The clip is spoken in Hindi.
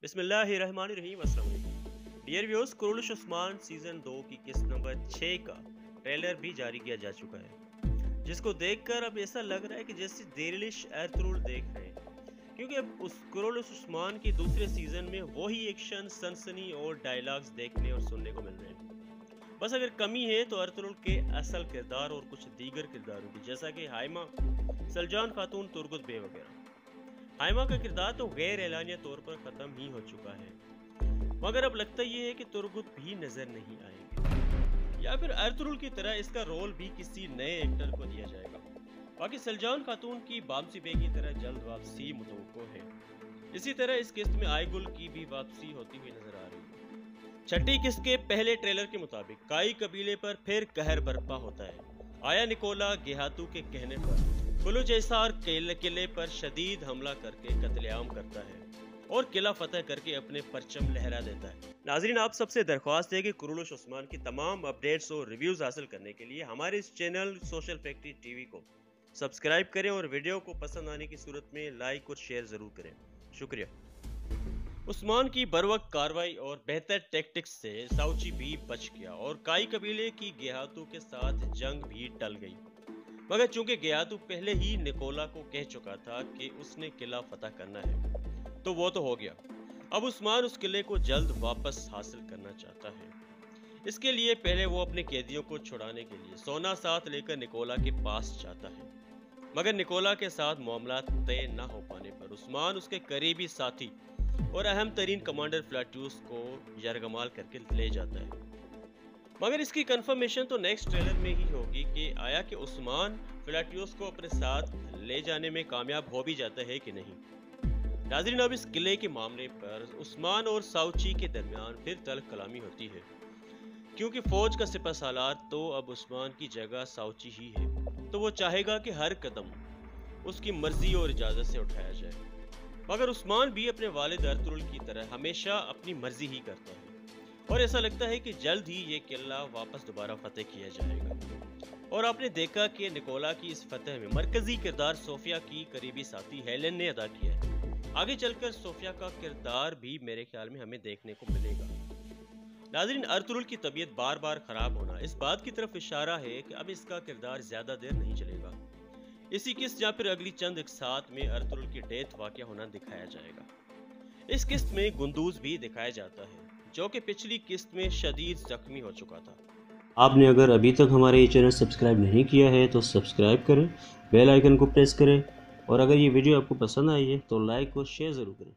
बिस्मिल्लाहिर्रहमानिर्रहीम। अस्सलाम वालेकुम dear viewers, Kurulus Usman season 2 की किस्त नंबर 6 का ट्रेलर भी जारी किया जा चुका है, जिसको देखकर अब ऐसा लग रहा है कि जैसे देरिलिश एर्तुगरुल देख रहे हैं, क्योंकि अब उस कुरुलुश उस्मान की दूसरे सीजन में वही एक्शन, सनसनी और डायलॉग्स देखने और सुनने को मिल रहे हैं। बस अगर कमी है तो एर्तुगरुल के असल किरदार और कुछ दीगर किरदारों की, जैसा कि हाइमा, सलजान खातून, तुर्गुत बे वगैरह। हाइमा का किरदार तो गैर एलानिया तौर पर ख़त्म ही हो चुका है, मगर अब लगता ये है कि तुर्गुत भी नज़र नहीं आएंगे, या फिर एर्तुगरुल की तरह इसका रोल भी किसी नए एक्टर को दिया जाएगा। बाकी सलजान खातून की बामसी बे की तरह जल्द वापसी मुतवक्को है। इसी तरह इस किस्त में आयगुल की भी वापसी होती हुई नजर आ रही है। छठी किस्त के पहले ट्रेलर के मुताबिक काई कबीले पर फिर कहर बर्पा होता है। आया निकोला गेहातू के कहने पर बलूचिस्तान किले पर शदीद हमला करके कत्लेआम करता है और किला फतेह करके अपने परचम लहरा देता है। नाजरीन, आप सबसे दरख्वास्त है कि कुरुलुश उस्मान की तमाम अपडेट्स और रिव्यूज हासिल करने के लिए हमारे इस चैनल सोशल फैक्ट्री टीवी को सब्सक्राइब करें और वीडियो को पसंद आने की सूरत में लाइक और शेयर जरूर करें। शुक्रिया। उस्मान की बरवक्त कार्रवाई और बेहतर टैक्टिक्स से साउची भी बच गया और काई कबीले की गेहातू के साथ जंग भी टल गई, मगर चूंकि गेहातू पहले ही निकोला को कह चुका था कि उसने किला फतह करना है, तो वो तो हो गया। अब उस्मान उस किले को जल्द वापस हासिल करना चाहता है। इसके लिए पहले वो अपने कैदियों को छुड़ाने के लिए सोना साथ लेकर निकोला के पास जाता है, मगर निकोला के साथ मामला तय न हो पाने पर उस्मान उसके करीबी साथी और अहम तरीन कमांडर फ्लाट्यूस को यरगमाल करके ले जाता है। मगर इसकी कंफर्मेशन तो नेक्स्ट ट्रेलर में ही होगी कि आया कि उस्मान फ्लाट्यूस को अपने साथ ले जाने में कामयाब हो भी जाता है कि नहीं। नाज़रीन, अब इस किले के मामले पर उस्मान और साउची के दरमियान फिर तल्ख कलामी होती है, क्योंकि फौज का सिपहसालार तो अब उस्मान की जगह साउची ही है, तो वो चाहेगा कि हर कदम उसकी मर्जी और इजाज़त से उठाया जाए। मगर उस्मान भी अपने वालिद एर्तुगरुल की तरह हमेशा अपनी मर्जी ही करता है और ऐसा लगता है कि जल्द ही ये किला वापस दोबारा फतेह किया जाएगा। और आपने देखा कि निकोला की इस फतेह में मरकजी किरदार सोफिया की करीबी साथी हेलेन ने अदा किया है। आगे चलकर सोफिया का किरदार भी मेरे ख्याल में हमें देखने को मिलेगा। नाज़रीन, एर्तुगरुल की तबीयत बार बार खराब होना इस बात की तरफ इशारा है कि अब इसका किरदार ज्यादा देर नहीं चलेगा। इसी किस्त या फिर अगली चंद एक साथ में एर्तुगरुल की डेथ वाक़या होना दिखाया जाएगा। इस किस्त में गुंदूज भी दिखाया जाता है, जो कि पिछली किस्त में शदीद जख्मी हो चुका था। आपने अगर अभी तक हमारे ये चैनल सब्सक्राइब नहीं किया है तो सब्सक्राइब करें, बेल आइकन को प्रेस करें, और अगर ये वीडियो आपको पसंद आई है तो लाइक और शेयर ज़रूर करें।